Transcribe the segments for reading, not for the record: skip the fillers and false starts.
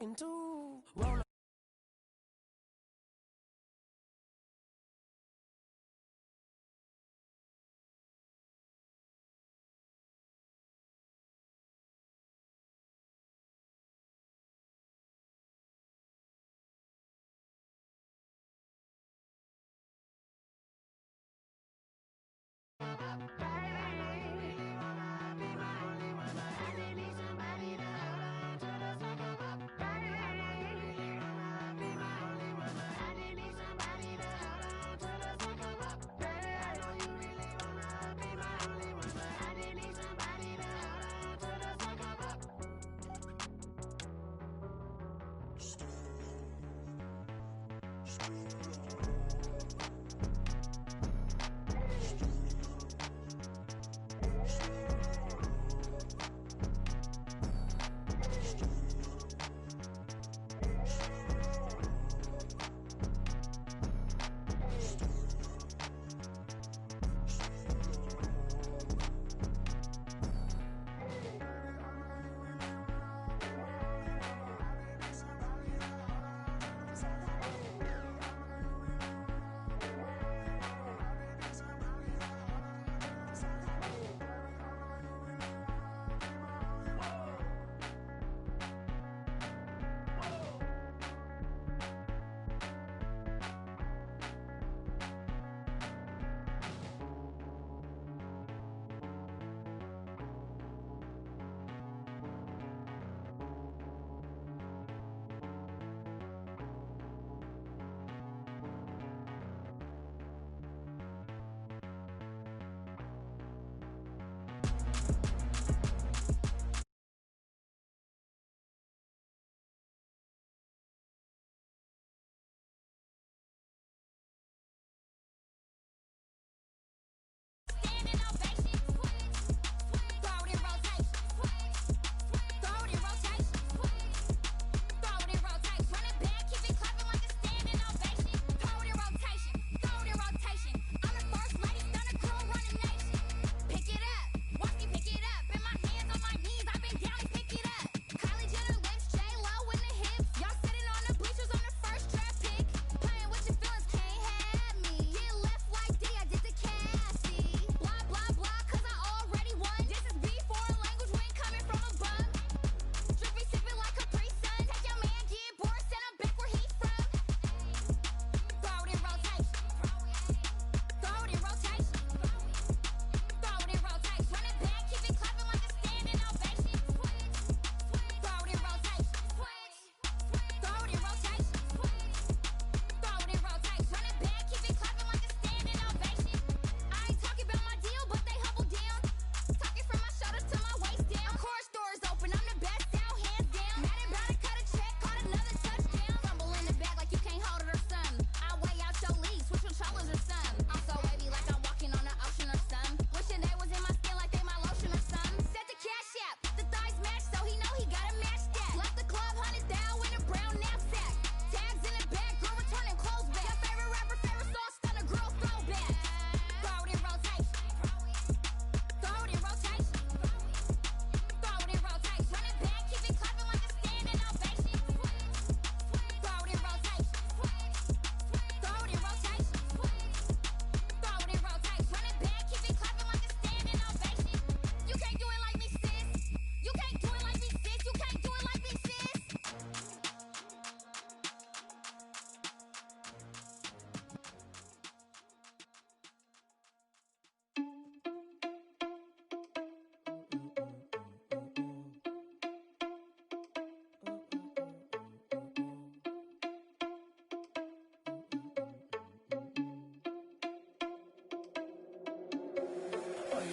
talking to. Roll up.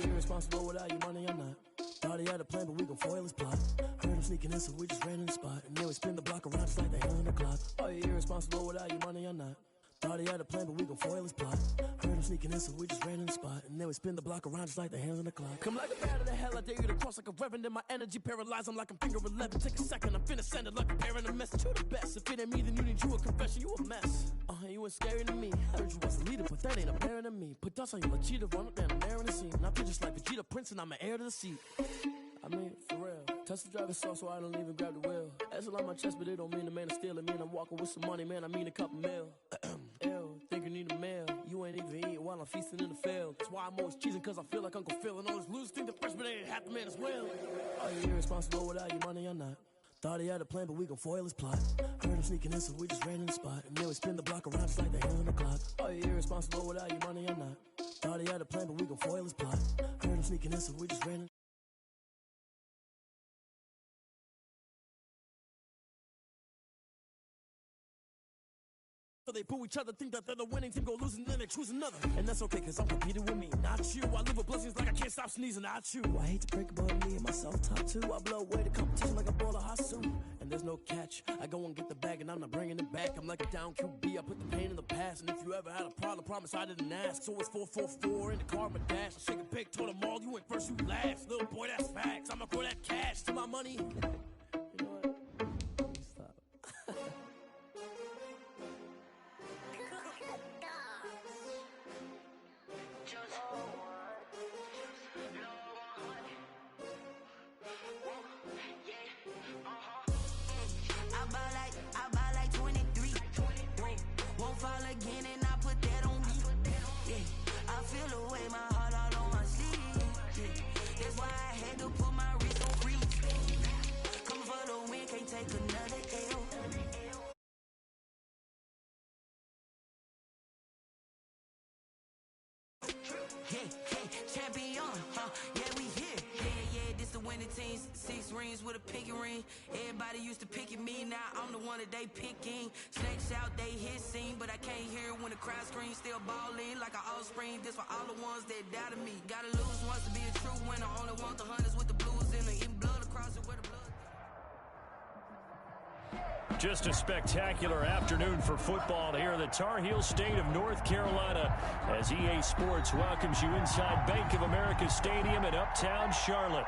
Irresponsible without your money or not. Thought he had a plan, but we gon' foil his plot. Heard him sneaking in, so we just ran in the spot. And then we spin the block around just like the hand on the clock. Are you irresponsible without your money or not? Thought he had a plan, but we gon' foil his plot. Heard him sneaking in, so we just ran in the spot. And then we spin the block around just like the hands on the clock. Come like a bat of the hell, I dare you to cross like a reverend. In my energy paralyzed, I'm like I'm finger 11. Take a second, I'm finna send it like a parent a message. You the best, if it ain't me, then you need you a confession. You a mess, you ain't scary to me. Heard you was a leader, but that ain't apparent to me. Put dust on you like cheetah, run up down, I'm there in the scene. I feel just like Vegeta Prince, and I'm an heir to the seat. I mean, for real. Touch the driver's sauce so I don't even grab the wheel. That's on my chest, but it don't mean the man is stealing. Mean I'm walking with some money, man, I mean a couple mil. Ew, think you need a meal. You ain't even eating while I'm feasting in the field. That's why I'm always cheesing, cause I feel like Uncle Phil. And all this loose think the freshman ain't half the man as well. Are you irresponsible without your money or not? Thought he had a plan, but we gon' foil his plot. Heard him sneaking in, so we just ran in the spot. And then we spin the block around just like the hand on the clock. Are you irresponsible without your money or not? Thought he had a plan, but we gon' foil his plot. Heard him sneaking in, so we just ran in. So they boo each other, think that they're the winning team, go losing, then they choose another. And that's okay, cause I'm competing with me, not you. I live with blessings like I can't stop sneezing, not you. I hate to break about me and myself top two. I blow away the competition like a ball of hot soup. And there's no catch, I go and get the bag and I'm not bringing it back. I'm like a down QB, I put the pain in the past. And if you ever had a problem, promise I didn't ask. So it's 4-4-4 in the car, my dash. I shake a big, told them all, you went first, you last. Little boy, that's facts, I'ma grow that cash to my money. You know what? Stop. I buy like 23. Won't fall again and I put that on me. Yeah, I feel the way my heart all on my sleeve. Yeah, that's why I had to put my wrist on freeze. Coming for the win, can't take another L. Champion, yeah, we here. Yeah, this the winning teams. 6 rings with a pinky ring. Everybody used to picking me, now I'm the one that they picking. Snakes out, they hit scene, but I can't hear when the crowd screams. Still balling like an offspring. This for all the ones that doubted me. Gotta lose once to be a true winner. Only want the hunters with the blues in the in blood across it where the blood. Just a spectacular afternoon for football here in the Tar Heel state of North Carolina as EA Sports welcomes you inside Bank of America Stadium in Uptown Charlotte.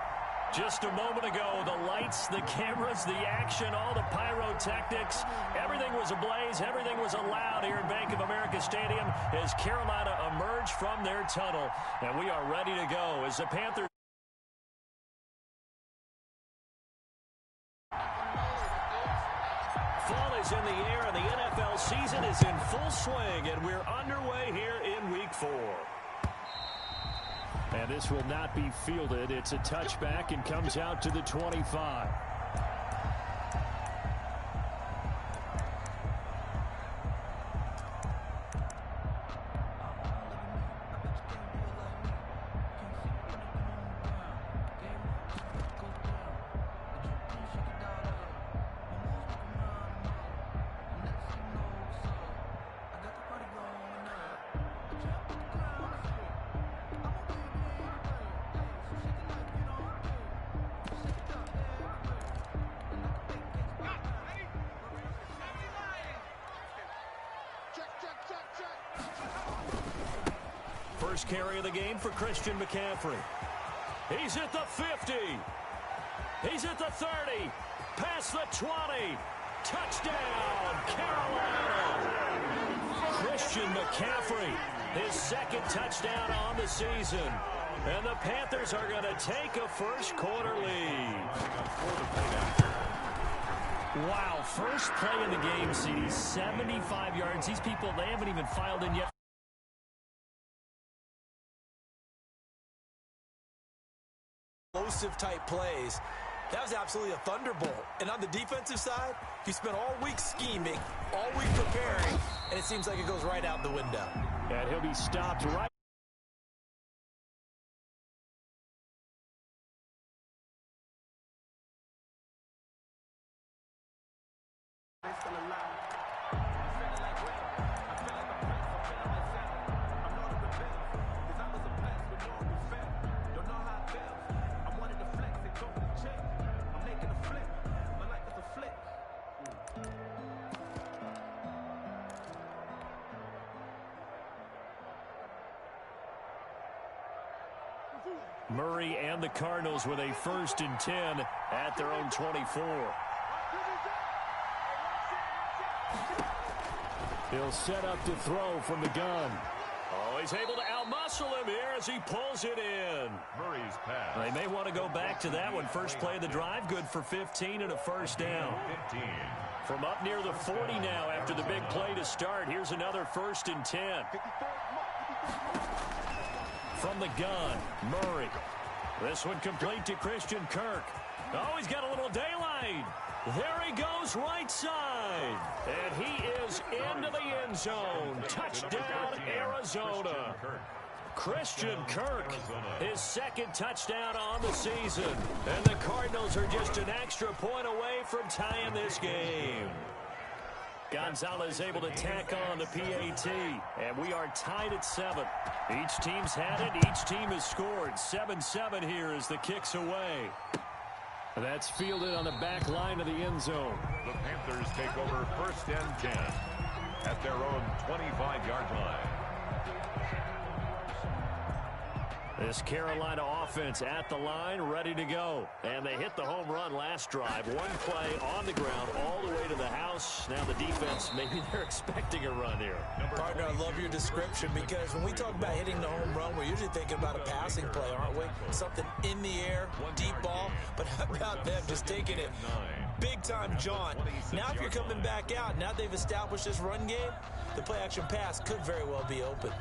Just a moment ago, the lights, the cameras, the action, all the pyrotechnics, everything was ablaze, everything was allowed here in Bank of America Stadium as Carolina emerged from their tunnel. And we are ready to go as the Panthers. Fall is in the air, and the NFL season is in full swing, and we're underway here in Week 4. And this will not be fielded. It's a touchback and comes out to the 25. First carry of the game for Christian McCaffrey. He's at the 50. He's at the 30. Past the 20. Touchdown, Carolina. Christian McCaffrey, his second touchdown on the season. And the Panthers are going to take a first quarter lead. Wow, first play in the game, CD, 75 yards. These people, they haven't even filed in yet. Explosive type plays. That was absolutely a thunderbolt. And on the defensive side, you spent all week scheming, all week preparing, and it seems like it goes right out the window. And he'll be stopped right. Murray and the Cardinals with a 1st and 10 at their own 24. He'll set up to throw from the gun. Oh, he's able to outmuscle him here as he pulls it in. Murray's pass. They may want to go back to that one. First play of the drive, good for 15 and a first down. 15. From up near the 40 now after the big play to start. Here's another 1st and 10. From the gun, Murray. This one complete to Christian Kirk. Oh, he's got a little daylight. There he goes right side. And he is into the end zone. Touchdown, Arizona. Christian Kirk, his 2nd touchdown on the season. And the Cardinals are just an extra point away from tying this game. Gonzalez able to tack on the PAT. And we are tied at 7. Each team's had it. Each team has scored. 7-7 here as the kick's away. That's fielded on the back line of the end zone. The Panthers take over 1st and 10 at their own 25-yard line. This Carolina offense at the line, ready to go. And they hit the home run last drive. One play on the ground all the way to the house. Now the defense, maybe they're expecting a run here. Partner, I love your description because when we talk about hitting the home run, we're usually thinking about a passing play, aren't we? Something in the air, deep ball. But how about them just taking it big-time jaunt? Now if you're coming back out, now they've established this run game, the play-action pass could very well be open.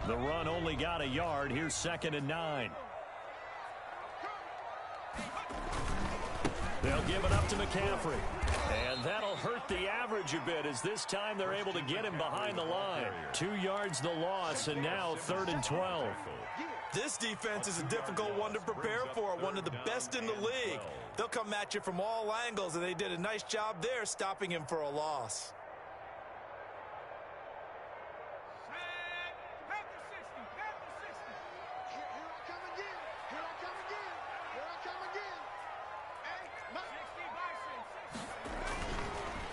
The run only got a yard. Here's 2nd and 9. They'll give it up to McCaffrey. And that'll hurt the average a bit as this time they're able to get him behind the line. 2 yards the loss, and now 3rd and 12. This defense is a difficult one to prepare for, one of the best in the league. They'll come at you from all angles, and they did a nice job there stopping him for a loss.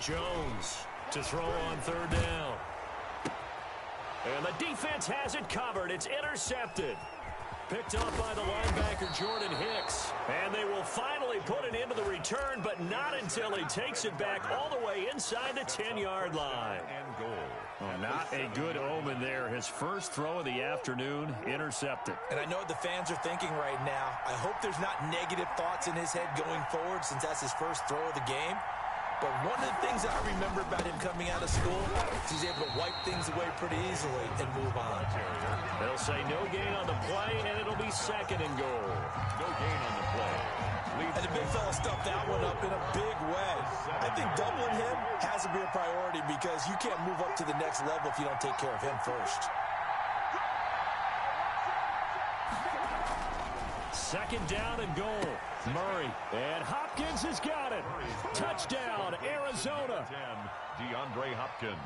Jones to throw on 3rd down. And the defense has it covered. It's intercepted. Picked up by the linebacker Jordan Hicks. And they will finally put it into the return, but not until he takes it back all the way inside the 10-yard line. And goal. Oh, not a good omen there. His first throw of the afternoon intercepted. And I know what the fans are thinking right now. I hope there's not negative thoughts in his head going forward since that's his first throw of the game. But one of the things that I remember about him coming out of school is he's able to wipe things away pretty easily and move on. They'll say no gain on the play, and it'll be 2nd and goal. No gain on the play. And the big fella stuffed that one up in a big way. I think doubling him has to be a priority because you can't move up to the next level if you don't take care of him first. 2nd down and goal. Murray. And Hopkins has got it. Touchdown, Arizona. DeAndre Hopkins.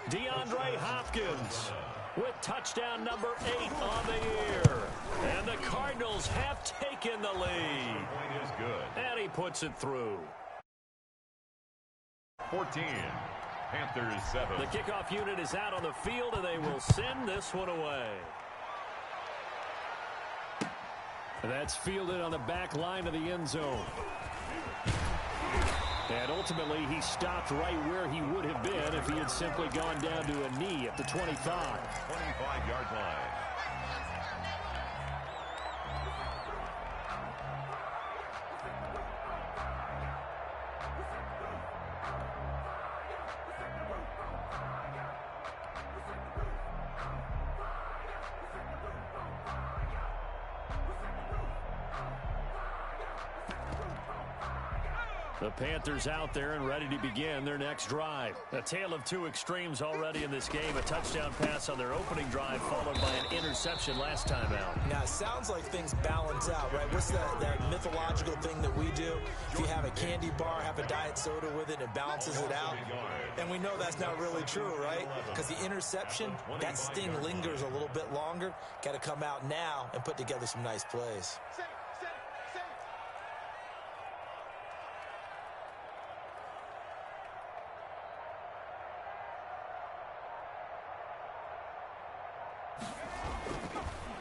DeAndre Hopkins with touchdown number 8 on the year. And the Cardinals have taken the lead. Point is good. And he puts it through. 14. Panthers 7. The kickoff unit is out on the field, and they will send this one away. That's fielded on the back line of the end zone. And ultimately, he stopped right where he would have been if he had simply gone down to a knee at the 25. 25-yard line. The Panthers out there and ready to begin their next drive. A tale of two extremes already in this game. A touchdown pass on their opening drive followed by an interception last time out. Now, it sounds like things balance out, right? What's that mythological thing that we do? If you have a candy bar, have a diet soda with it, and it balances it out. And we know that's not really true, right? Because the interception, that sting lingers a little bit longer. Got to come out now and put together some nice plays.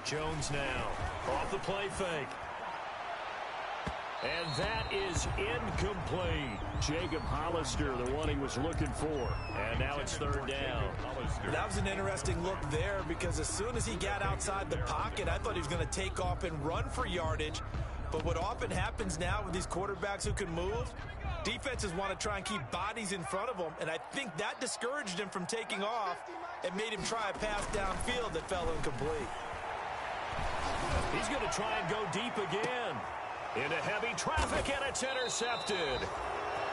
Jones now off the play fake. And that is incomplete. Jacob Hollister, the one he was looking for. And now it's third down. That was an interesting look there because as soon as he got outside the pocket, I thought he was going to take off and run for yardage. But what often happens now with these quarterbacks who can move, defenses want to try and keep bodies in front of them. And I think that discouraged him from taking off and made him try a pass downfield that fell incomplete. He's going to try and go deep again. Into heavy traffic, and it's intercepted.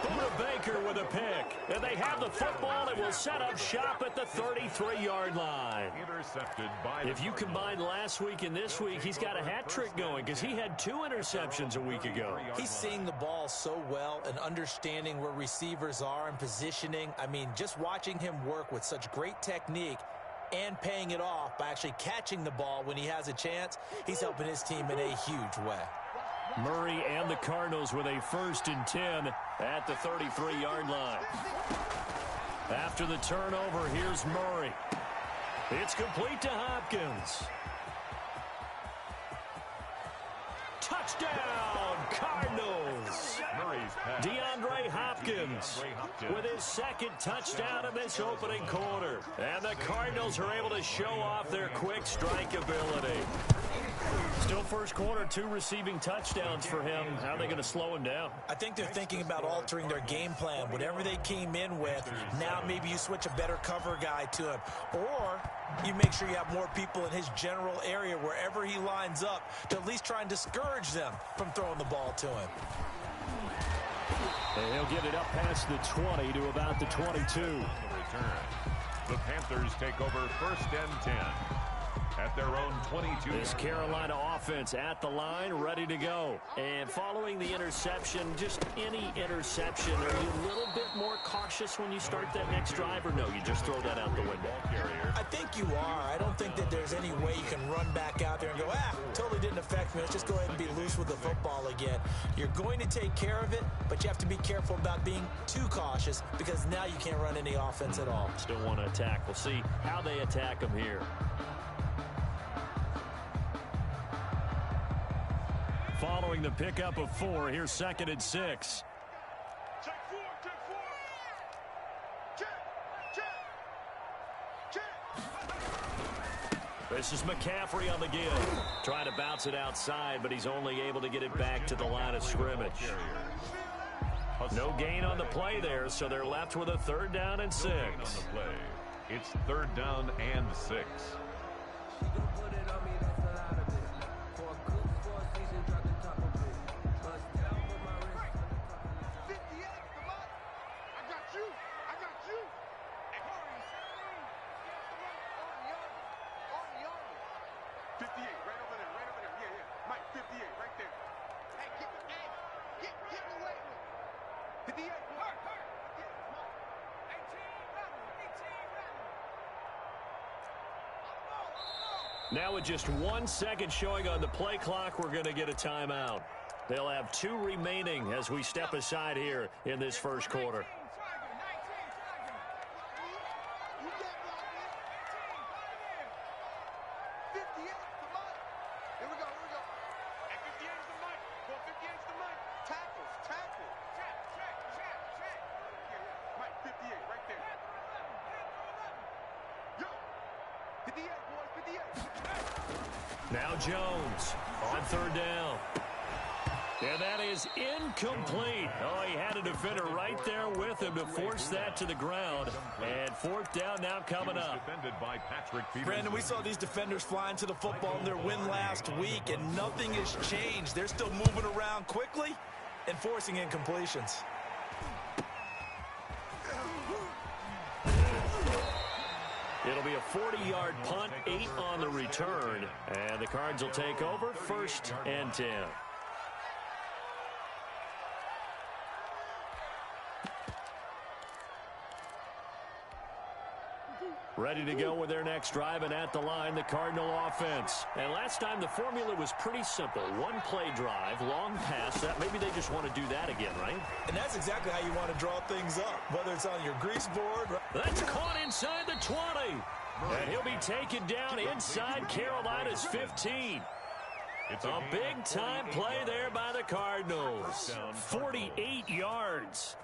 Buda Baker with a pick. And they have the football and will set up shop at the 33-yard line. Intercepted by if you combine last week and this week, he's got a hat trick going because he had 2 interceptions a week ago. He's seeing the ball so well and understanding where receivers are and positioning. I mean, just watching him work with such great technique and paying it off by actually catching the ball when he has a chance, he's helping his team in a huge way. Murray and the Cardinals with a 1st and 10 at the 33-yard line. After the turnover, here's Murray. It's complete to Hopkins. Touchdown, Cardinals! DeAndre Hopkins with his 2nd touchdown in this opening quarter. And the Cardinals are able to show off their quick strike ability. Still first quarter, 2 receiving touchdowns for him. How are they going to slow him down? I think they're thinking about altering their game plan. Whatever they came in with, now maybe you switch a better cover guy to him. Or you make sure you have more people in his general area wherever he lines up to at least try and discourage them from throwing the ball to him. And he'll get it up past the 20 to about the 22. The Panthers take over 1st and 10. At their own 22. This Carolina offense at the line, ready to go. And following the interception, just any interception, are you a little bit more cautious when you start that next drive, or no, you just throw that out the window? I think you are. I don't think that there's any way you can run back out there and go, totally didn't affect me. Let's just go ahead and be loose with the football again. You're going to take care of it, but you have to be careful about being too cautious because now you can't run any offense at all. Still want to attack. We'll see how they attack them here. Following the pickup of 4, here's 2nd and 6. Check 4, check 4. This is McCaffrey on the give. Trying to bounce it outside, but he's only able to get it back to the line of scrimmage. No gain on the play there, so they're left with a 3rd down and 6. It's 3rd down and 6. Now with just 1 second showing on the play clock, we're going to get a timeout. They'll have 2 remaining as we step aside here in this first quarter. Now Jones on 3rd down. And that is incomplete. Oh, he had a defender right there with him to force that to the ground. And 4th down now coming up. Brandon, we saw these defenders flying to the football in their win last week, and nothing has changed. They're still moving around quickly and forcing incompletions. It'll be a 40-yard punt, 8 on the return. And the Cards will take over 1st and 10. Ready to go with their next drive, and at the line, the Cardinal offense. And last time, the formula was pretty simple. 1-play drive, long pass. That maybe they just want to do that again, right? And that's exactly how you want to draw things up, whether it's on your grease board. That's caught inside the 20. And he'll be taken down inside Carolina's 15. It's A big-time play there by the Cardinals. 48 yards.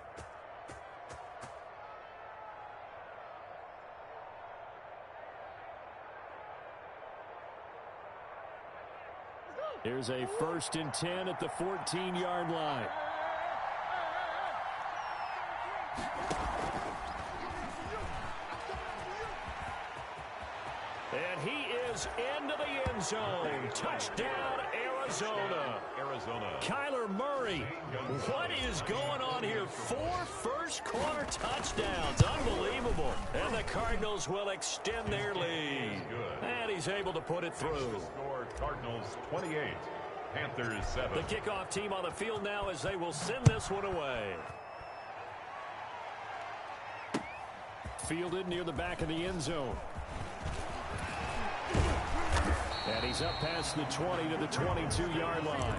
Here's a 1st and 10 at the 14-yard line. And he is into the end zone. Touchdown, Arizona. Kyler Murray. What is going on here? 4 first-quarter touchdowns. Unbelievable. And the Cardinals will extend their lead. And he's able to put it through. Score Cardinals 28, Panthers 7. The kickoff team on the field now as they will send this one away. Fielded near the back of the end zone. And he's up past the 20 to the 22-yard line.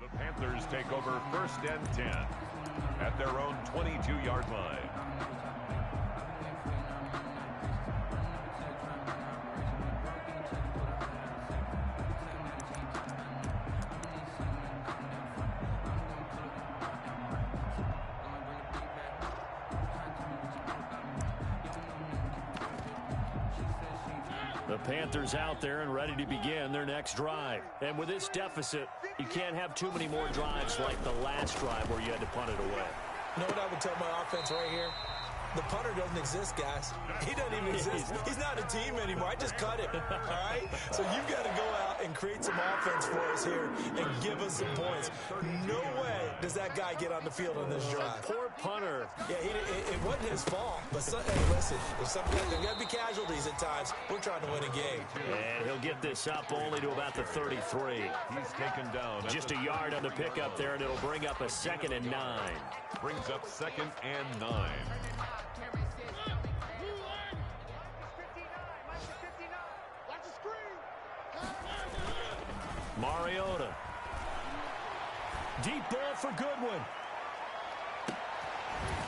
The Panthers take over 1st and 10 at their own 22-yard line. The Panthers out there and ready to begin their next drive. And with this deficit, you can't have too many more drives like the last drive where you had to punt it away. You know what I would tell my offense right here? The punter doesn't exist, guys. He doesn't even exist. He's not a team anymore. I just cut him, all right? So you've got to go out and create some offense for us here and give us some points. No way does that guy get on the field on this drive. Poor punter. Yeah, it wasn't his fault. But hey, listen, there's got to be casualties at times. We're trying to win a game. And he'll get this up only to about the 33. He's taken down. Just a yard on the pickup there, and it'll bring up a 2nd and 9. Brings up 2nd and 9. Mariota. Deep ball for Goodwin.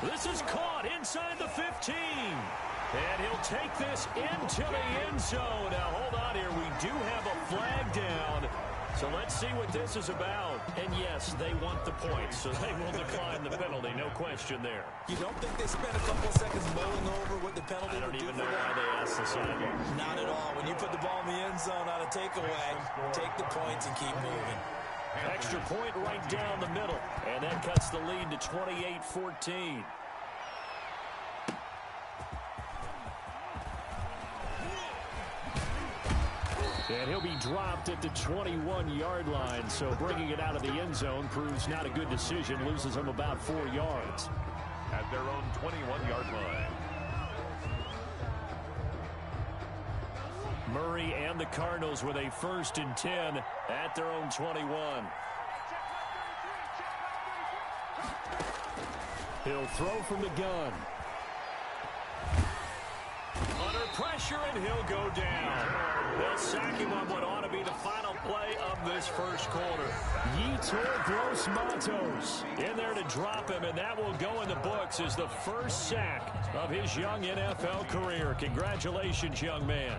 This is caught inside the 15. And he'll take this into the end zone. Now, hold on here. We do have a flag down. So let's see what this is about. And, yes, they want the points, so they will decline the penalty. No question there. You don't think they spent a couple of seconds mulling over what the penalty would do? I don't even know why they asked the sideline. Not at all. When you put the ball in the end zone on a takeaway, take the points and keep moving. Extra point right down the middle. And that cuts the lead to 28-14. And he'll be dropped at the 21-yard line, so bringing it out of the end zone proves not a good decision, loses him about 4 yards. At their own 21-yard line. Murray and the Cardinals with a 1st and 10 at their own 21. He'll throw from the gun. Under pressure, and he'll go down. They'll sack him on what ought to be the final play of this first quarter. Yetur Gross-Matos in there to drop him, and that will go in the books as the first sack of his young NFL career. Congratulations, young man.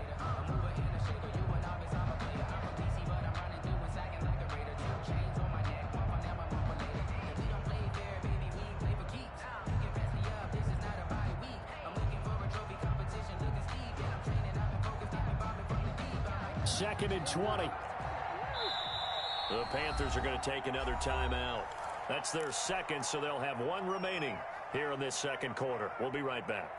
Second and 20. The Panthers are going to take another timeout. That's their second, so they'll have one remaining here in this second quarter. We'll be right back.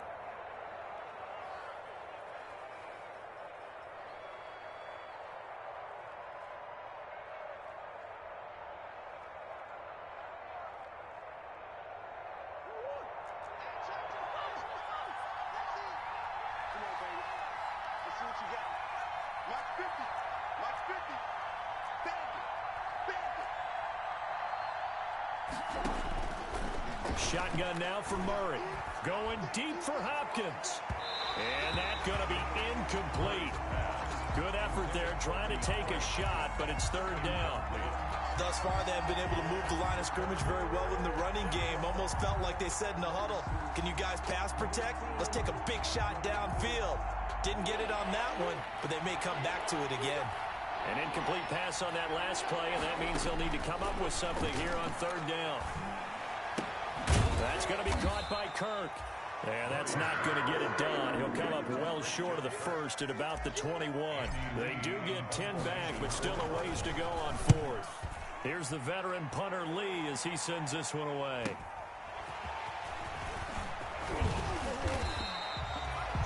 Shotgun now for Murray. Going deep for Hopkins. And that's going to be incomplete. Good effort there, trying to take a shot, but it's third down. Thus far, they have been able to move the line of scrimmage very well in the running game. Almost felt like they said in the huddle, can you guys pass protect? Let's take a big shot downfield. Didn't get it on that one, but they may come back to it again. An incomplete pass on that last play, and that means they'll need to come up with something here on third down. That's going to be caught by Kirk. And that's not going to get it done. He'll come up well short of the first at about the 21. They do get 10 back, but still a ways to go on fourth. Here's the veteran punter Lee as he sends this one away.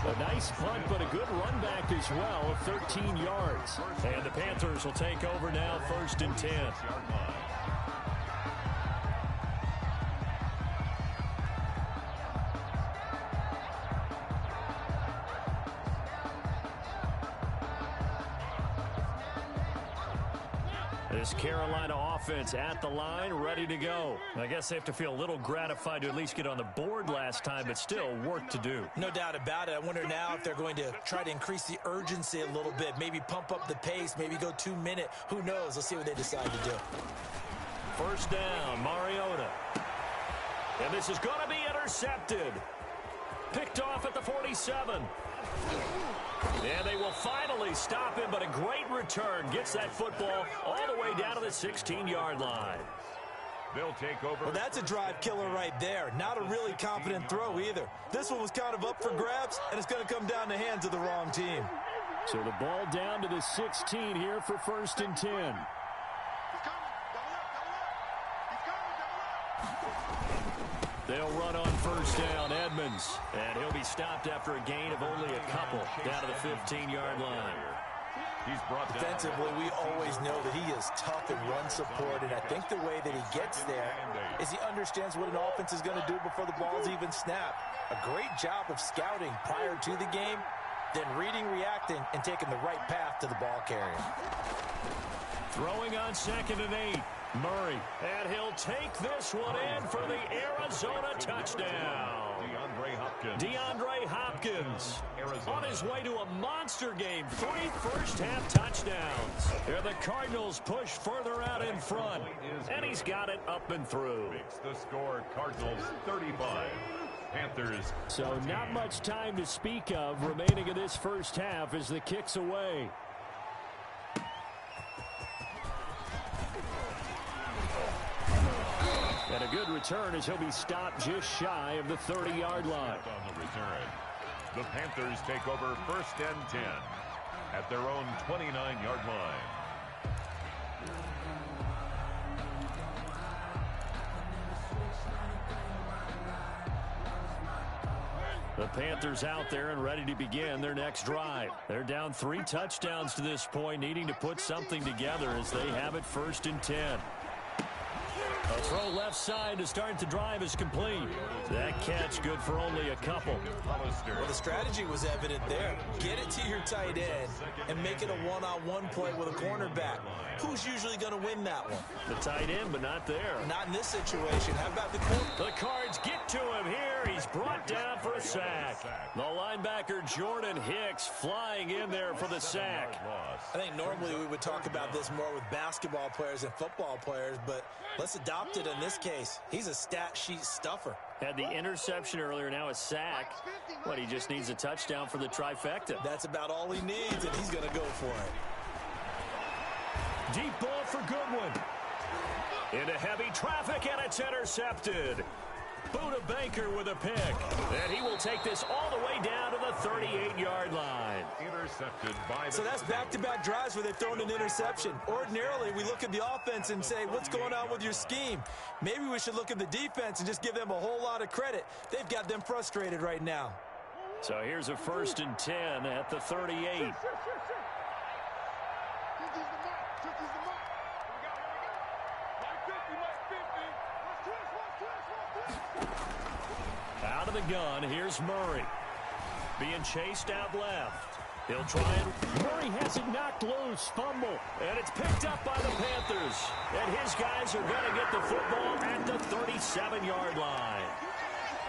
A nice punt, but a good run back as well of 13 yards. And the Panthers will take over now, 1st and 10. This Carolina offense at the line, ready to go. I guess they have to feel a little gratified to at least get on the board last time, but still work to do. No doubt about it. I wonder now if they're going to try to increase the urgency a little bit, maybe pump up the pace, maybe go 2-minute. Who knows? Let's see what they decide to do. First down, Mariota. And this is going to be intercepted. Picked off at the 47. And they will finally stop him, but a great return. Gets that football all the way down to the 16-yard line. They'll take over. Well, that's a drive killer right there. Not a really confident throw either. This one was kind of up for grabs, and it's going to come down the hands of the wrong team. So the ball down to the 16 here for 1st and 10. They'll run on first down, Edmonds. And he'll be stopped after a gain of only a couple down to the 15-yard line. He's brought down. Defensively, we always know that he is tough in run support, and I think the way that he gets there is he understands what an offense is going to do before the ball's even snapped. A great job of scouting prior to the game, then reading, reacting, and taking the right path to the ball carrier. Throwing on 2nd and 8. Murray, and he'll take this one in for the Arizona touchdown. DeAndre Hopkins on his way to a monster game. 3 first-half touchdowns. Here the Cardinals push further out in front, and he's got it up and through. Makes the score Cardinals 35. Panthers. So not much time to speak of remaining in this first half as the kick's away. And a good return as he'll be stopped just shy of the 30-yard line. On the return, the Panthers take over 1st and 10 at their own 29-yard line. The Panthers out there and ready to begin their next drive. They're down 3 touchdowns to this point, needing to put something together as they have it 1st and 10. A throw left side to start the drive is complete. That catch good for only a couple. Well, the strategy was evident there. Get it to your tight end and make it a one-on-one play with a cornerback. Who's usually going to win that one? The tight end, but not there. Not in this situation. How about the corner? The Cards get to him here. He's brought down for a sack. The linebacker Jordan Hicks flying in there for the sack. I think normally we would talk about this more with basketball players and football players, but let's adopt it in this case. He's a stat sheet stuffer. Had the interception earlier, now a sack. But he just needs a touchdown for the trifecta. That's about all he needs, and he's going to go for it. Deep ball for Goodwin. Into heavy traffic, and it's intercepted. Buda Baker with a pick. And he will take this all the way down to the 38-yard line. Intercepted by the... So that's back-to-back drives where they've thrown an interception. Ordinarily, we look at the offense and say, what's going on with your scheme? Maybe we should look at the defense and just give them a whole lot of credit. They've got them frustrated right now. So here's a 1st and 10 at the 38. Out of the gun, here's Murray. Being chased out left. He'll try and... Murray has it knocked loose. Fumble. And it's picked up by the Panthers. And his guys are going to get the football at the 37-yard line.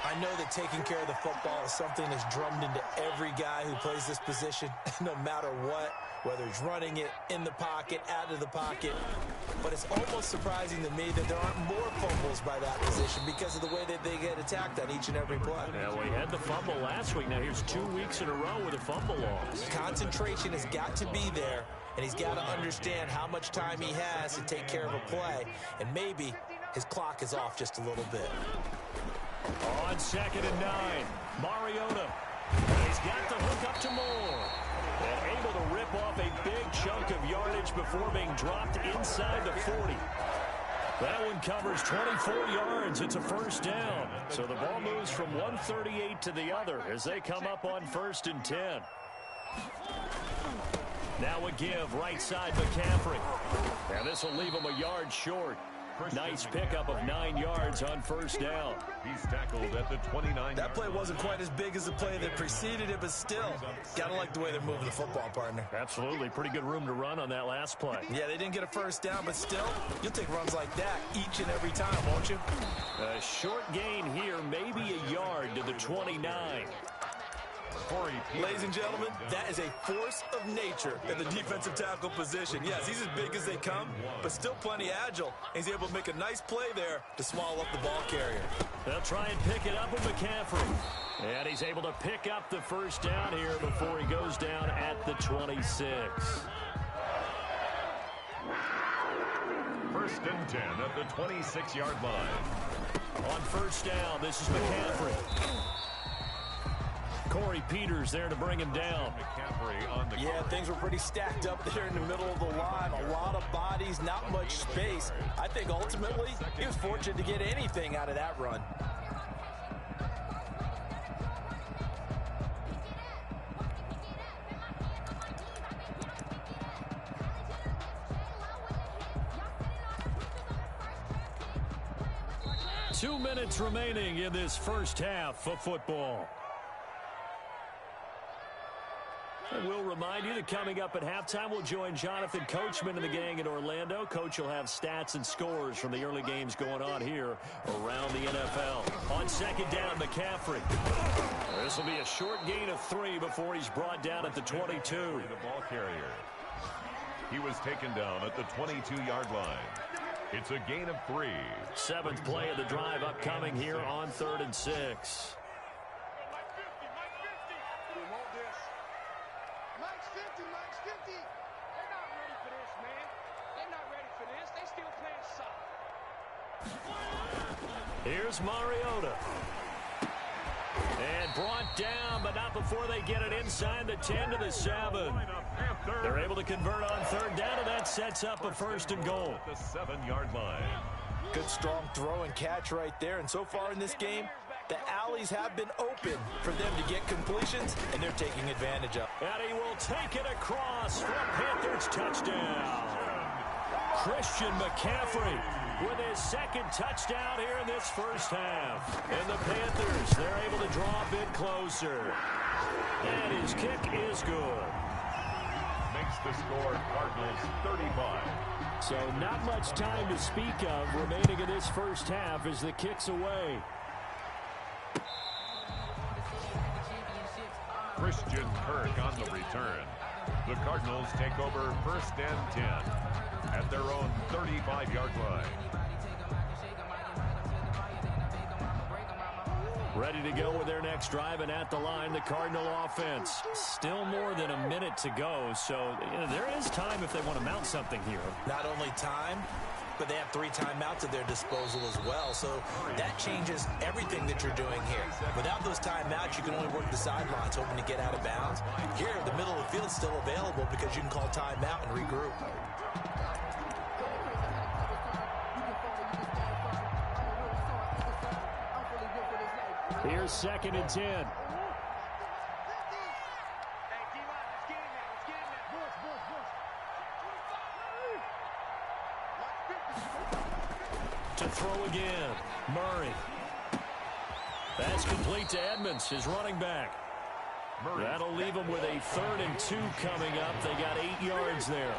I I know that taking care of the football is something that's drummed into every guy who plays this position, no matter what, whether he's running it, in the pocket, out of the pocket. But it's almost surprising to me that there aren't more fumbles by that position because of the way that they get attacked on each and every play. Yeah, we had the fumble last week. Now here's 2 weeks in a row with a fumble loss. Concentration has got to be there, and he's got to understand how much time he has to take care of a play, and maybe his clock is off just a little bit. On 2nd and 9, Mariota. And he's got the hook up to Moore. And able to rip off a big chunk of yardage before being dropped inside the 40. That one covers 24 yards. It's a first down. So the ball moves from 138 to the other as they come up on 1st and 10. Now a give, right side McCaffrey. And this will leave him a yard short. Nice pickup of 9 yards on 1st down. He's tackled at the 29. That play wasn't quite as big as the play that preceded it, but still, gotta like the way they're moving the football, partner. Absolutely. Pretty good room to run on that last play. Yeah, they didn't get a first down, but still, you'll take runs like that each and every time, won't you? A short gain here, maybe a yard to the 29. Ladies and gentlemen, that is a force of nature in the defensive tackle position. Yes, he's as big as they come, but still plenty agile. He's able to make a nice play there to swallow up the ball carrier. They'll try and pick it up with McCaffrey. And he's able to pick up the first down here before he goes down at the 26. 1st and 10 at the 26-yard line. On 1st down, this is McCaffrey. Corey Peters there to bring him down. McCaffrey on the Yeah, things were pretty stacked up there in the middle of the line. A lot of bodies, not much space. I think ultimately he was fortunate to get anything out of that run. Two minutes remaining in this first half of football. And we'll remind you that coming up at halftime, we'll join Jonathan Coachman and the gang in Orlando. Coach will have stats and scores from the early games going on here around the NFL. On 2nd down, McCaffrey. This will be a short gain of 3 before he's brought down at the 22. The ball carrier. He was taken down at the 22-yard line. It's a gain of 3. 7th play of the drive upcoming here on 3rd and 6. Here's Mariota. And brought down, but not before they get it inside the 10 to the 7. They're able to convert on 3rd down, and that sets up a 1st and goal. At the 7-yard line. Good, strong throw and catch right there. And so far in this game, the alleys have been open for them to get completions, and they're taking advantage of. And he will take it across for a Panthers touchdown. Christian McCaffrey with his 2nd touchdown here in this first half. And the Panthers, they're able to draw a bit closer. And his kick is good. Makes the score Cardinals 35. So not much time to speak of remaining in this first half as the kick's away. Christian Kirk on the return. The Cardinals take over 1st and 10 at their own 35-yard line. Ready to go with their next drive, and at the line, the Cardinal offense. Still more than a minute to go, so there is time if they want to mount something here. Not only time, but they have 3 timeouts at their disposal as well, so that changes everything that you're doing here. Without those timeouts, you can only work the sidelines, hoping to get out of bounds. Here, the middle of the field is still available because you can call timeout and regroup. Here's 2nd and 10. To throw again, Murray. That's complete to Edmonds, his running back. That'll leave them with a 3rd and 2 coming up. They got 8 yards there.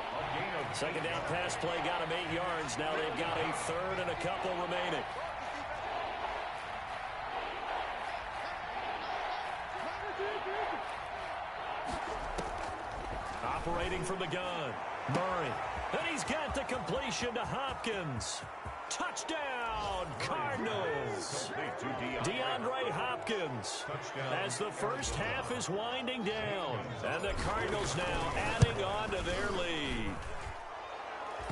2nd down pass play got them 8 yards. Now they've got a 3rd and a couple remaining. operating from the gun. Murray. And he's got the completion to Hopkins. Touchdown, Cardinals. DeAndre Hopkins as the first half is winding down. And the Cardinals now adding on to their lead.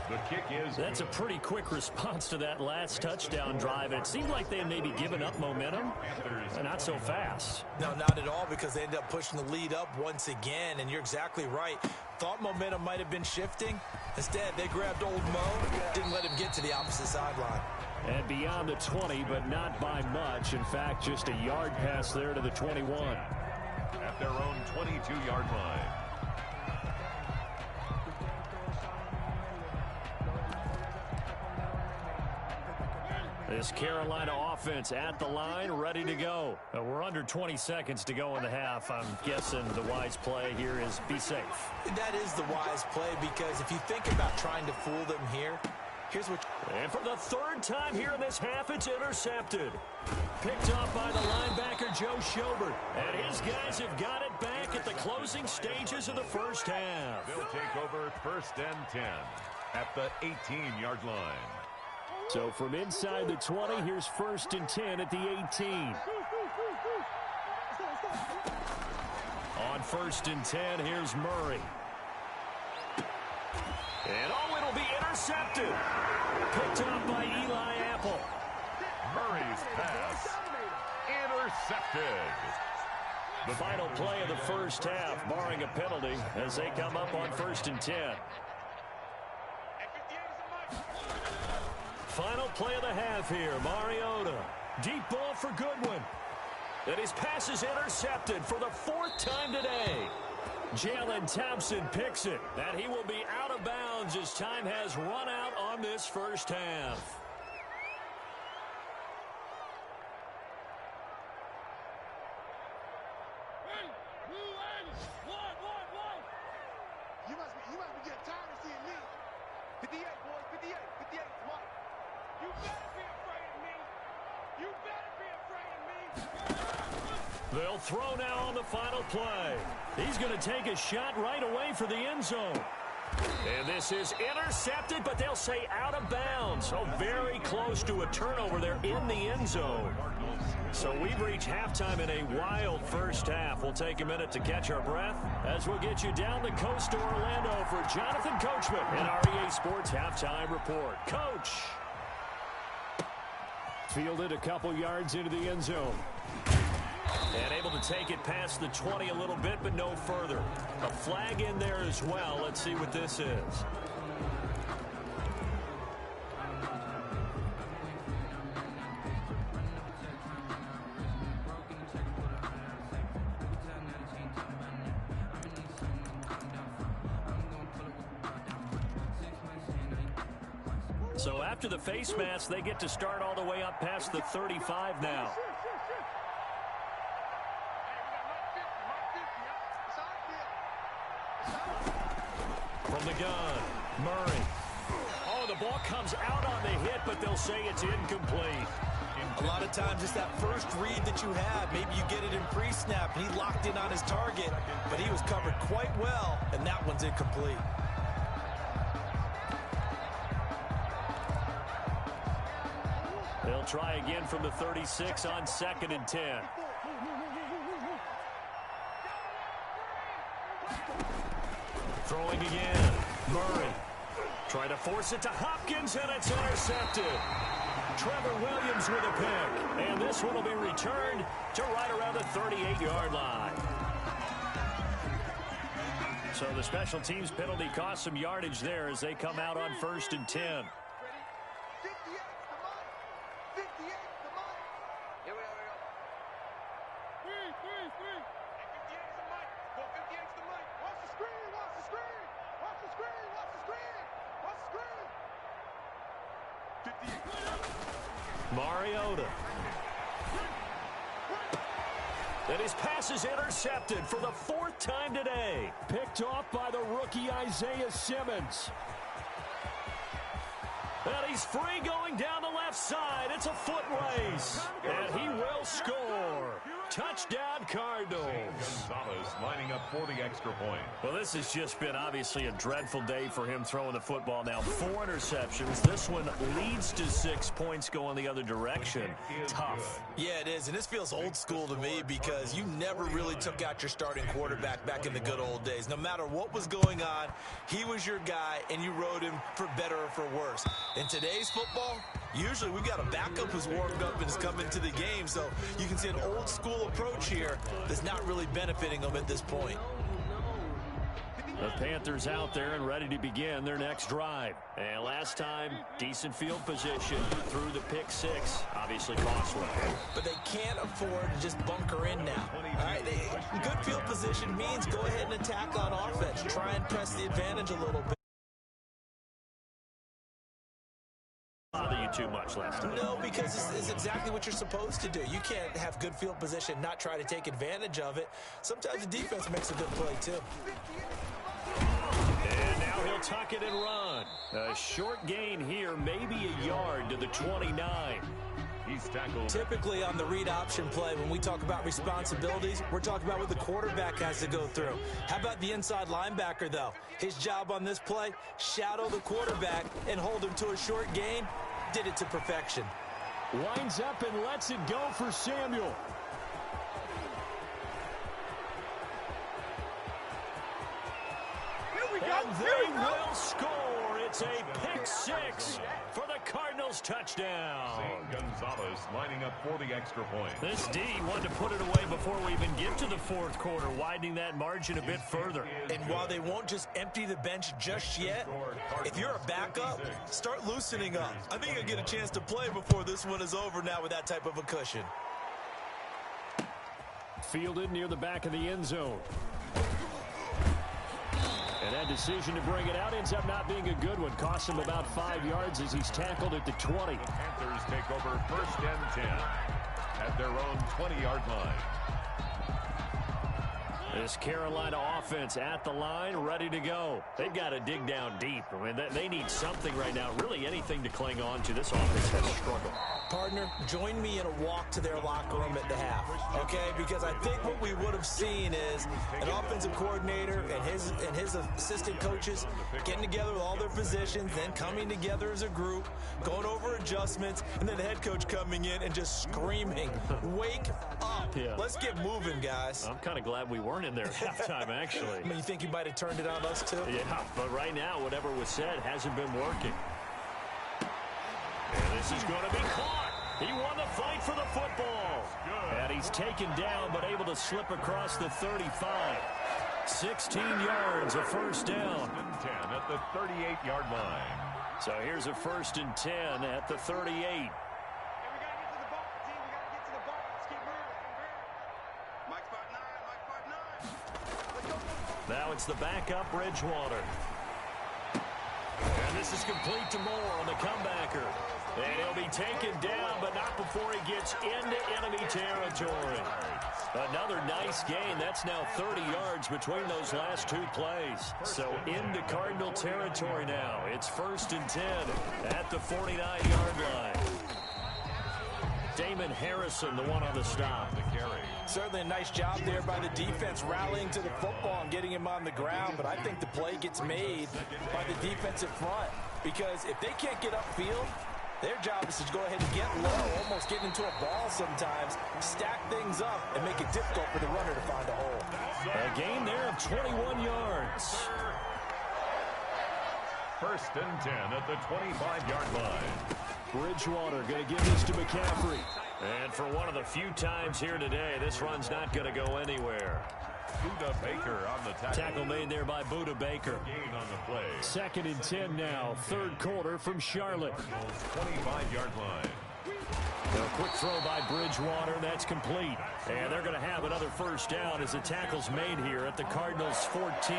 The kick is That's a pretty quick response to that last touchdown drive. It seemed like they had maybe given up momentum. Not so fast. No, not at all, because they ended up pushing the lead up once again. And you're exactly right. Thought momentum might have been shifting. Instead, they grabbed old Mo, didn't let him get to the opposite sideline. And beyond the 20, but not by much. In fact, just a yard pass there to the 21. at their own 22-yard line. This Carolina offense at the line, ready to go. We're under 20 seconds to go in the half. I'm guessing the wise play here is be safe. That is the wise play, because if you think about trying to fool them here, here's what... And for the third time here in this half, it's intercepted. Picked off by the linebacker, Joe Schobert. And his guys have got it back at the closing stages of the first half. They'll take over 1st and 10 at the 18-yard line. So from inside the 20, here's 1st and 10 at the 18. On 1st and 10, here's Murray. And oh, it'll be intercepted. Picked up by Eli Apple. Murray's pass intercepted. The final play of the first half, barring a penalty, as they come up on 1st and 10. Final play of the half here, Mariota. Deep ball for Goodwin. And his pass is intercepted for the 4th time today. Jalen Thompson picks it, and he will be out of bounds as time has run out on this first half. You must be getting tired of seeing me. 58, boys, 58, 58, what? You better be afraid of me. You better be afraid of me. They'll throw now on the final play. He's going to take a shot right away for the end zone. And this is intercepted, but they'll say out of bounds. So very close to a turnover there in the end zone. So we've reached halftime in a wild first half. We'll take a minute to catch our breath as we'll get you down the coast to Orlando for Jonathan Coachman and our EA Sports Halftime Report. Coach. Fielded a couple yards into the end zone. And able to take it past the 20 a little bit, but no further. A flag in there as well. Let's see what this is. So after the face mask, they get to start all the way up past the 35 now. From the gun, Murray. Oh, the ball comes out on the hit, but they'll say it's incomplete. A lot of times it's that first read that you have. Maybe you get it in pre-snap, and he locked in on his target, but he was covered quite well, and that one's incomplete. They'll try again from the 36 on 2nd and 10. Throwing again. Murray. Trying to force it to Hopkins, and it's intercepted. Trevor Williams with a pick. And this one will be returned to right around the 38-yard line. So the special teams penalty cost some yardage there as they come out on 1st and 10. Mariota. And his pass is intercepted for the 4th time today. Picked off by the rookie Isaiah Simmons. And he's free going down the left side. It's a foot race. And he will score. Touchdown, Cardinals. Gonzalez lining up for the extra point. Well, this has just been obviously a dreadful day for him throwing the football. Now 4 interceptions. This one leads to 6 points going the other direction. Tough. Yeah, it is, and this feels old school to me because you never really took out your starting quarterback back in the good old days. No matter what was going on, he was your guy, and you rode him for better or for worse. In today's football, usually we got a backup who's warmed up and is coming to the game, so you can see an old school approach here that's not really benefiting them at this point. The Panthers out there and ready to begin their next drive. And last time, decent field position through the pick 6. Obviously costly. But they can't afford to just bunker in now. All right, good field position means go ahead and attack on offense. Try and press the advantage a little bit. Bother you too much last time? No, because it's exactly what you're supposed to do. You can't have good field position, not try to take advantage of it. Sometimes the defense makes a good play, too. And now he'll tuck it and run. A short gain here, maybe a yard to the 29. He's tackled. Typically on the read option play, when we talk about responsibilities, we're talking about what the quarterback has to go through. How about the inside linebacker, though? His job on this play, shadow the quarterback and hold him to a short gain. Did it to perfection. Winds up and lets it go for Samuel. And they will score. It's a pick 6 for the Cardinals touchdown. Gonzalez lining up for the extra point. This D wanted to put it away before we even get to the 4th quarter, widening that margin a bit further. And while they won't just empty the bench just yet, if you're a backup, start loosening up. I think you'll get a chance to play before this one is over now with that type of a cushion. Fielded near the back of the end zone. And that decision to bring it out ends up not being a good one. Costs him about 5 yards as he's tackled at the 20. The Panthers take over 1st and 10 at their own 20-yard line. This Carolina offense at the line, ready to go. They've got to dig down deep. I mean, they need something right now, really anything to cling on to. This offense has struggled. Partner, join me in a walk to their locker room at the half, okay? Because I think what we would have seen is an offensive coordinator and his assistant coaches getting together with all their positions, then coming together as a group, going over adjustments, and then the head coach coming in and just screaming, wake up. Yeah. Let's get moving, guys. I'm kind of glad we weren't in there at halftime, actually. I mean, you think you might have turned it on us, too? Yeah, but right now, whatever was said hasn't been working. And this is going to be caught. He won the fight for the football. And he's taken down, but able to slip across the 35. 16 yards, a first down. 10 at the 38-yard line. So here's a 1st and 10 at the 38. Hey, we got to get to the ball, team. We got to get to the ball. Let's keep moving. Mike spot 9. Let's go. Now it's the backup, Bridgewater. And this is complete to Moore on the comebacker. And he'll be taken down, but not before he gets into enemy territory. Another nice gain. That's now 30 yards between those last 2 plays. So into Cardinal territory now. It's 1st and 10 at the 49-yard line. Damon Harrison, the one on the stop. The carry. Certainly a nice job there by the defense rallying to the football and getting him on the ground, but I think the play gets made by the defensive front because if they can't get upfield, their job is to go ahead and get low, almost get into a ball sometimes, stack things up, and make it difficult for the runner to find a hole. A gain there of 21 yards. 1st and 10 at the 25-yard line. Bridgewater going to give this to McCaffrey. And for one of the few times here today, this run's not going to go anywhere. Buda Baker on the tackle. Tackle made there by Buda Baker. Gain on the play. 2nd and 10 now. 3rd quarter from Charlotte. 25-yard line. A quick throw by Bridgewater. That's complete. And they're going to have another first down as the tackle's made here at the Cardinals 14.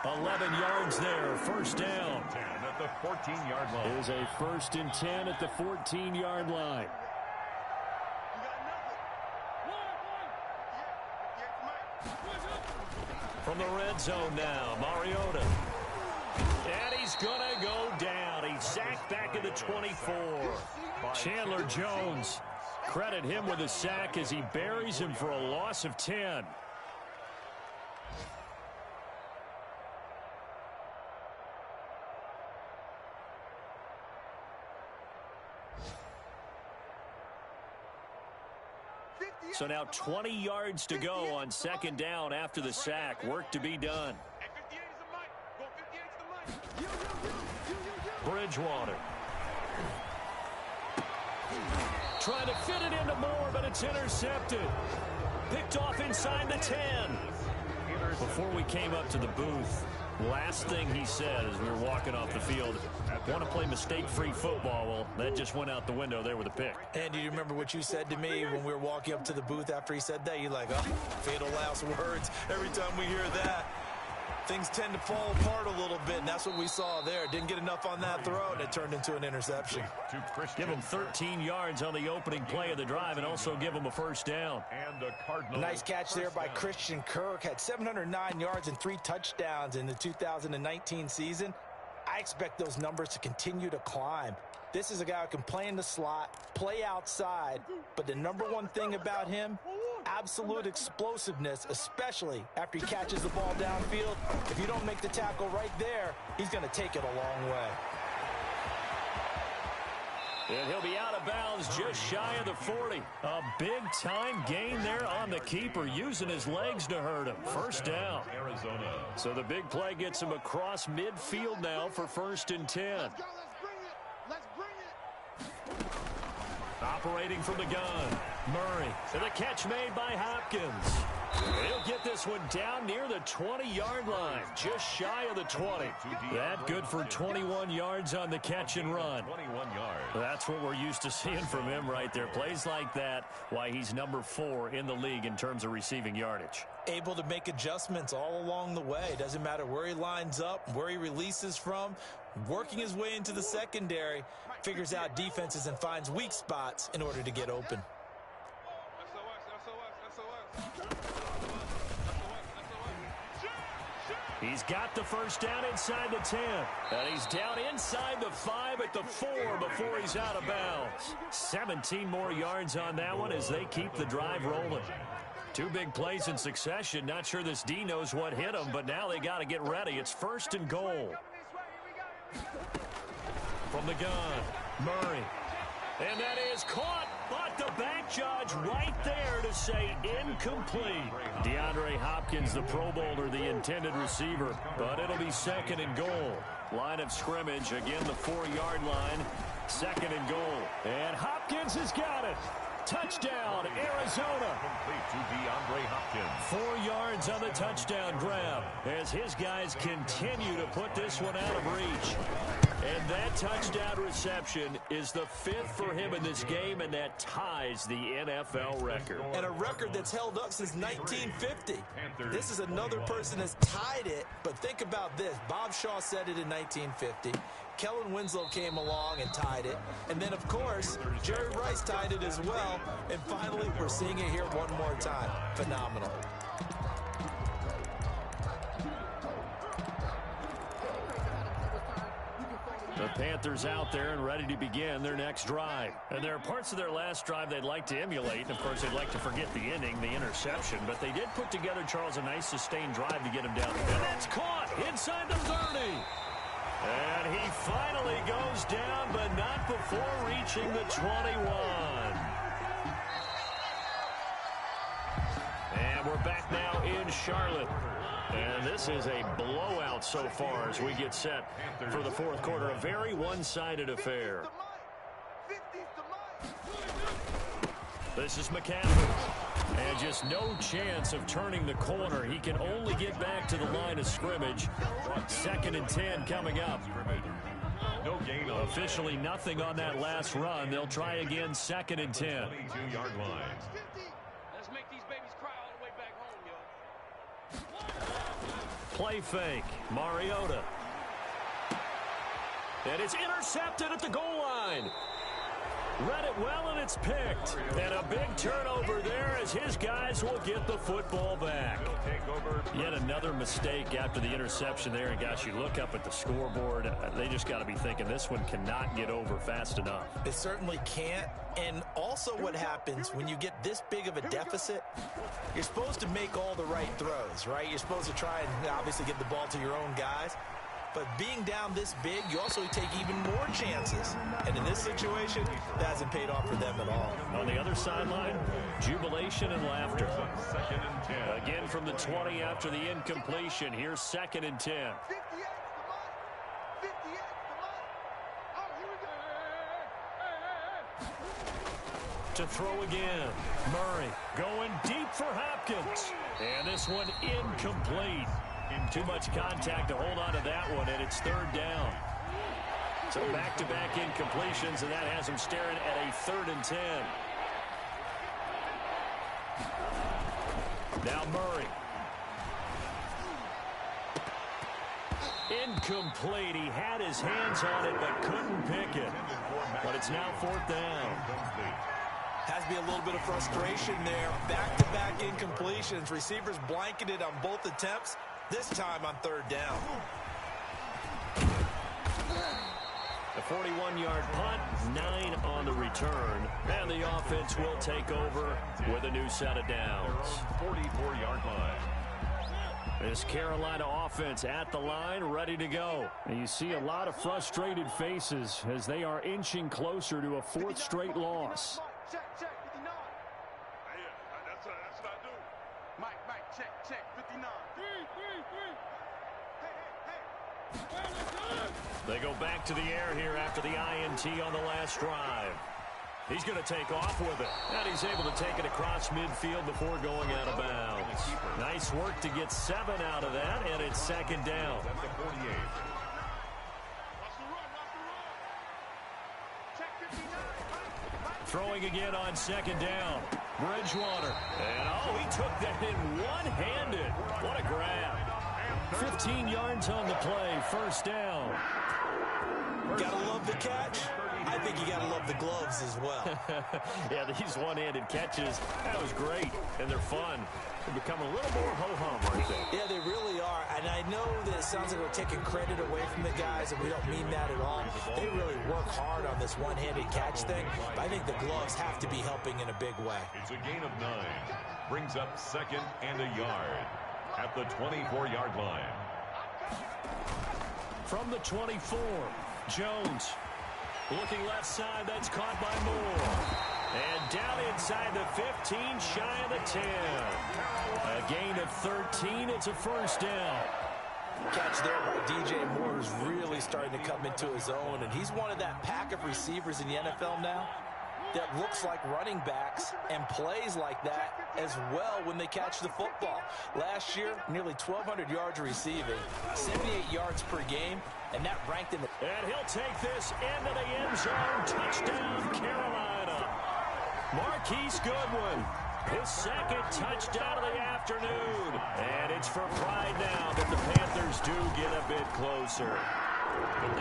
11 yards there. First down. 10 at the 14-yard line. It is a 1st and 10 at the 14-yard line. From the red zone now, Mariota. And he's going to go down. He's sacked back at the 24. Chandler Jones credit him with a sack as he buries him for a loss of 10. So now 20 yards to go on second down after the sack. Work to be done. Bridgewater. Trying to fit it into Moore, but it's intercepted. Picked off inside the 10. Before we came up to the booth, last thing he said as we were walking off the field, want to play mistake-free football. Well, that just went out the window there with a pick. And do you remember what you said to me when we were walking up to the booth after he said that? You're like, oh, fatal last words. Every time we hear that, things tend to fall apart a little bit, and that's what we saw there. Didn't get enough on that throw, and it turned into an interception. Give him 13 yards on the opening play of the drive and also give him a first down. And the Cardinals. Nice catch there by Christian Kirk. Had 709 yards and 3 touchdowns in the 2019 season. I expect those numbers to continue to climb. This is a guy who can play in the slot, play outside, but the number one thing about him, absolute explosiveness, especially after he catches the ball downfield. If you don't make the tackle right there, he's going to take it a long way. And he'll be out of bounds just shy of the 40. A big-time gain there on the keeper, using his legs to hurt him. First down. Arizona. So the big play gets him across midfield now for 1st and 10. Let's go, let's bring it. Operating from the gun, Murray. And the catch made by Hopkins. He'll get this one down near the 20-yard line, just shy of the 20. That good for 21 yards on the catch and run. 21 yards. That's what we're used to seeing from him right there. Plays like that, why he's number 4 in the league in terms of receiving yardage. Able to make adjustments all along the way. Doesn't matter where he lines up, where he releases from. Working his way into the secondary, figures out defenses and finds weak spots in order to get open. He's got the first down inside the 10. And he's down inside the 5 at the 4 before he's out of bounds. 17 more yards on that one as they keep the drive rolling. 2 big plays in succession. Not sure this D knows what hit him, but now they got to get ready. It's 1st and goal. From the gun, Murray. And that is caught, but the back judge right there to say incomplete. DeAndre Hopkins, the Pro Bowler, the intended receiver, but it'll be 2nd and goal. Line of scrimmage, again the 4-yard line, 2nd and goal. And Hopkins has got it. Touchdown, Arizona. Complete to DeAndre Hopkins. 4 yards on the touchdown grab as his guys continue to put this one out of reach. And that touchdown reception is the 5th for him in this game, and that ties the NFL record. And a record that's held up since 1950. This is another person that's tied it, but think about this. Bob Shaw said it in 1950. Kellen Winslow came along and tied it. And then, of course, Jerry Rice tied it as well. And finally, we're seeing it here one more time. Phenomenal. The Panthers out there and ready to begin their next drive. And there are parts of their last drive they'd like to emulate. And, of course, they'd like to forget the ending, the interception. But they did put together, Charles, a nice sustained drive to get him down. And that's caught inside the 30. And he finally goes down, but not before reaching the 21. And we're back now in Charlotte. And this is a blowout so far as we get set for the 4th quarter. A very one-sided affair. This is McCaffrey. And just no chance of turning the corner. He can only get back to the line of scrimmage. 2nd and 10 coming up. No gain on Officially nothing on that last run. They'll try again 2nd and 10. 22-yard line. Let's make these babies cry all the way back home, yo. Play fake. Mariota. And it's intercepted at the goal line. Read it well, and it's picked. And a big turnover there as his guys will get the football back. Yet another mistake after the interception there. And, gosh, you look up at the scoreboard. They just got to be thinking this one cannot get over fast enough. It certainly can't. And also what happens when you get this big of a deficit, you're supposed to make all the right throws, right? You're supposed to try and obviously get the ball to your own guys. But being down this big, you also take even more chances. And in this situation, that hasn't paid off for them at all. On the other sideline, jubilation and laughter. 2nd and 10. Again from the 20 after the incompletion. Here's 2nd and 10. 58 the money. 58 the money. Oh, here we go. To throw again. Murray going deep for Hopkins. And this one incomplete. Too much contact to hold on to that one, and it's 3rd down. So back-to-back incompletions, and that has him staring at a 3rd and 10. Now Murray. Incomplete. He had his hands on it, but couldn't pick it. But it's now 4th down. Has to be a little bit of frustration there. Back-to-back incompletions. Receivers blanketed on both attempts. This time on 3rd down. The 41-yard punt, 9 on the return. And the offense will take over with a new set of downs. 44-yard line. This Carolina offense at the line, ready to go. And you see a lot of frustrated faces as they are inching closer to a 4th straight loss. Check, 59. Hey, that's what I do. Mike, check, 59. They go back to the air here after the INT on the last drive. He's going to take off with it. And he's able to take it across midfield before going out of bounds. Nice work to get 7 out of that, and it's 2nd down. At the 48. Watch the run. Check 59. Throwing again on 2nd down. Bridgewater. And, he took that in one-handed. What a grab. 15 yards on the play. 1st down. Gotta love the catch. I think you gotta love the gloves as well. Yeah, these one-handed catches, that was great, and they're fun. They become a little more ho-hum, aren't they? Yeah, they really are. And I know that it sounds like we're taking credit away from the guys, and we don't mean that at all. They really work hard on this one-handed catch thing. But I think the gloves have to be helping in a big way. It's a gain of 9. Brings up 2nd and a yard at the 24-yard line. From the 24, Jones. Looking left side, that's caught by Moore. And down inside the 15, shy of the 10. A gain of 13, it's a 1st down. Catch there by DJ Moore, who's really starting to come into his own, and he's one of that pack of receivers in the NFL now that looks like running backs and plays like that as well when they catch the football. Last year, nearly 1,200 yards receiving, 78 yards per game, and that ranked in the... And he'll take this into the end zone. Touchdown, Carolina. Marquise Goodwin, his 2nd touchdown of the afternoon. And it's for pride now that the Panthers do get a bit closer.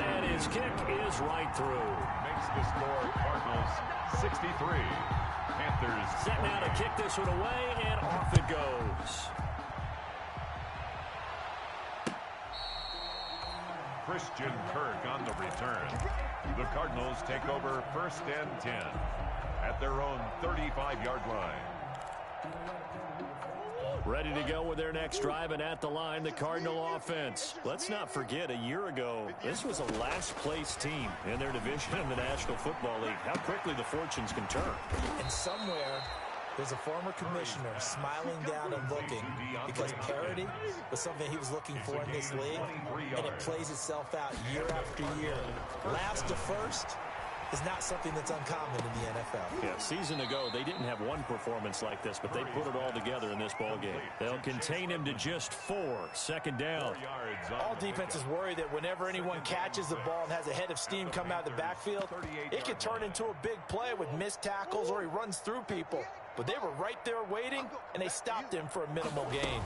And his kick is right through. Makes the score Cardinals 63. Panthers set now to kick this one away, and off it goes. Christian Kirk on the return. The Cardinals take over 1st and 10 at their own 35-yard line. Ready to go with their next drive, and at the line, the Cardinal offense. Let's not forget, a year ago, this was a last-place team in their division in the National Football League. How quickly the fortunes can turn. And somewhere, there's a former commissioner smiling down and looking because parity was something he was looking for in this league, and it plays itself out year after year. Last to first is not something that's uncommon in the NFL. Yeah, season ago, they didn't have one performance like this, but they put it all together in this ballgame. They'll contain him to just 4. 2nd down. All defenses worry that whenever anyone catches the ball and has a head of steam come out of the backfield, it could turn into a big play with missed tackles or he runs through people. But they were right there waiting, and they stopped him for a minimal gain.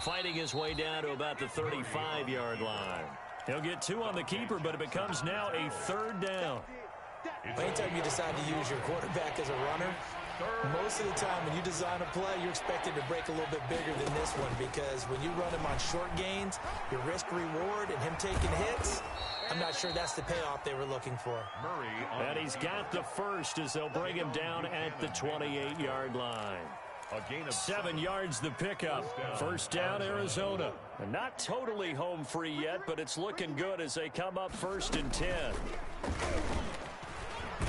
Fighting his way down to about the 35-yard line. He'll get 2 on the keeper, but it becomes now a 3rd down. Anytime you decide to use your quarterback as a runner, most of the time when you design a play, you're expected to break a little bit bigger than this one, because when you run him on short gains, your risk-reward and him taking hits, I'm not sure that's the payoff they were looking for. And he's got the first as they'll bring him down at the 28-yard line. 7 yards the pickup. First down, Arizona. And not totally home free yet, but it's looking good as they come up 1st and 10.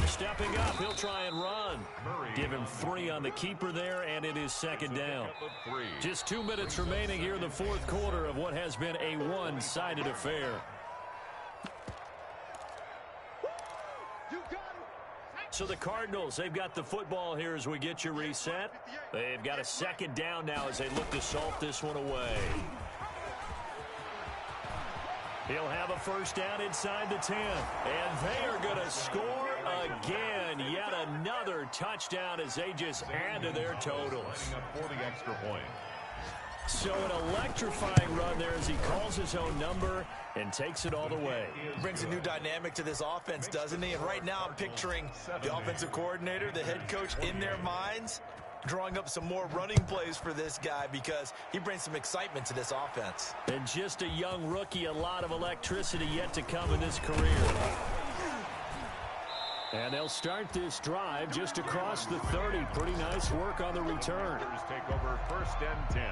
Stepping up, he'll try and run. Give him 3 on the keeper there, and it is 2nd down. Just 2 minutes remaining here in the 4th quarter of what has been a one-sided affair. So the Cardinals, they've got the football here as we get you reset. They've got a 2nd down now as they look to salt this one away. He'll have a first down inside the 10. And they are going to score again. Yet another touchdown as they just add to their totals. 40 extra points. So an electrifying run there as he calls his own number and takes it all the way. Brings a new dynamic to this offense, doesn't he? And right now I'm picturing the offensive coordinator, the head coach in their minds, drawing up some more running plays for this guy because he brings some excitement to this offense. And just a young rookie, a lot of electricity yet to come in his career. And they'll start this drive just across the 30. Pretty nice work on the return. Take over 1st and 10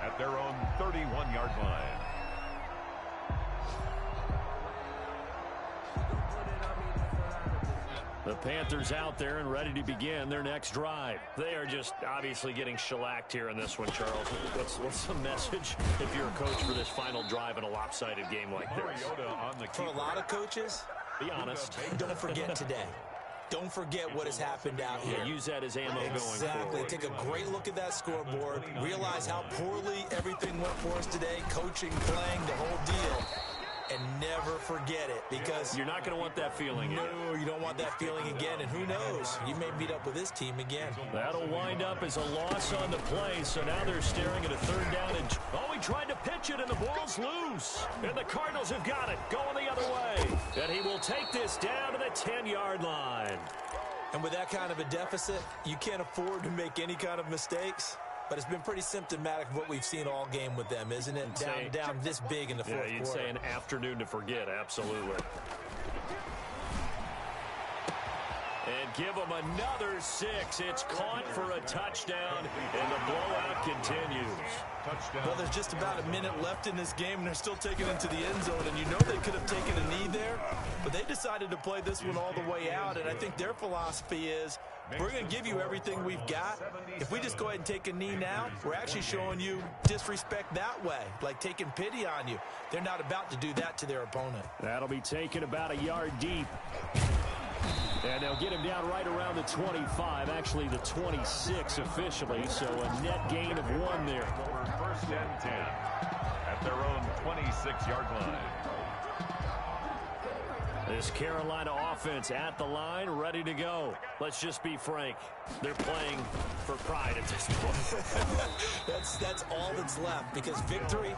at their own 31-yard line. The Panthers out there and ready to begin their next drive. They are just obviously getting shellacked here in this one, Charles. What's the message if you're a coach for this final drive in a lopsided game like this? For a lot of coaches, be honest. Don't forget today. Don't forget what has happened out here. Use that as ammo going forward. Exactly. Take a great look at that scoreboard. Realize how poorly everything went for us today. Coaching, playing, the whole deal. And never forget it, because you're not going to want that feeling again. No, you don't want that feeling again. And who knows? You may meet up with this team again. That'll wind up as a loss on the play. So now they're staring at a 3rd down. And he tried to pitch it, and the ball's loose. And the Cardinals have got it, going the other way. And he will take this down to the 10-yard line. And with that kind of a deficit, you can't afford to make any kind of mistakes. But it's been pretty symptomatic of what we've seen all game with them, isn't it? Down this big in the 4th quarter. Yeah, you'd say an afternoon to forget, absolutely. And give them another 6. It's caught for a touchdown, and the blowout continues. Well, there's just about a minute left in this game, and they're still taking it to the end zone. And you know they could have taken a knee there, but they decided to play this one all the way out. And I think their philosophy is, we're going to give you everything we've got. If we just go ahead and take a knee now, we're actually showing you disrespect that way, like taking pity on you. They're not about to do that to their opponent. That'll be taken about a yard deep. And they'll get him down right around the 25, actually the 26 officially, so a net gain of 1 there. 1st and 10 at their own 26-yard line. This Carolina offense at the line, ready to go. Let's just be frank. They're playing for pride at this point. That's all that's left, because victory,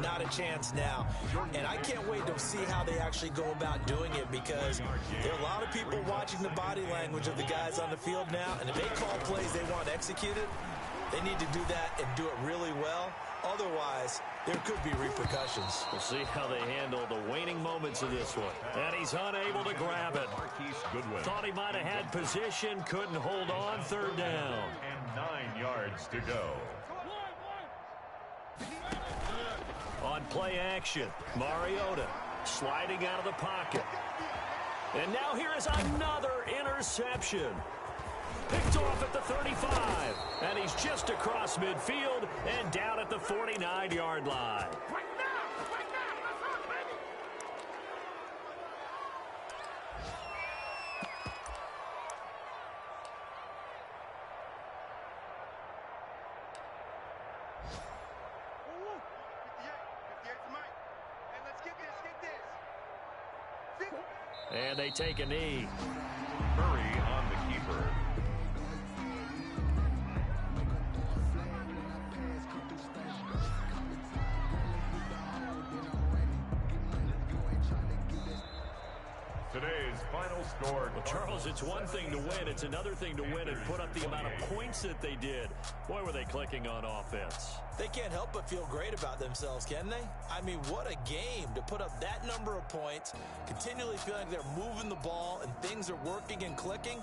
not a chance now. And I can't wait to see how they actually go about doing it, because there are a lot of people watching the body language of the guys on the field now, and if they call plays they want executed, they need to do that and do it really well. Otherwise, there could be repercussions. We'll see how they handle the waning moments of this one. And he's unable to grab it. Thought he might have had position, couldn't hold on. 3rd down. And 9 yards to go. On play action, Mariota sliding out of the pocket. And now here is another interception. Picked off at the 35, and he's just across midfield and down at the 49-yard line. And they take a knee. Murray on the keeper. Today's final score. Well, Charles, it's one thing to win. It's another thing to win and put up the amount of points that they did. Boy, were they clicking on offense. They can't help but feel great about themselves, can they? I mean, what a game to put up that number of points, continually feeling like they're moving the ball and things are working and clicking.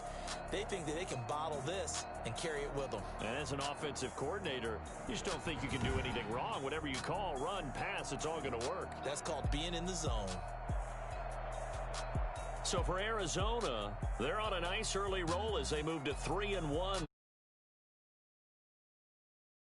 They think that they can bottle this and carry it with them. And as an offensive coordinator, you just don't think you can do anything wrong. Whatever you call, run, pass, it's all going to work. That's called being in the zone. So for Arizona, they're on a nice early roll as they move to 3-1.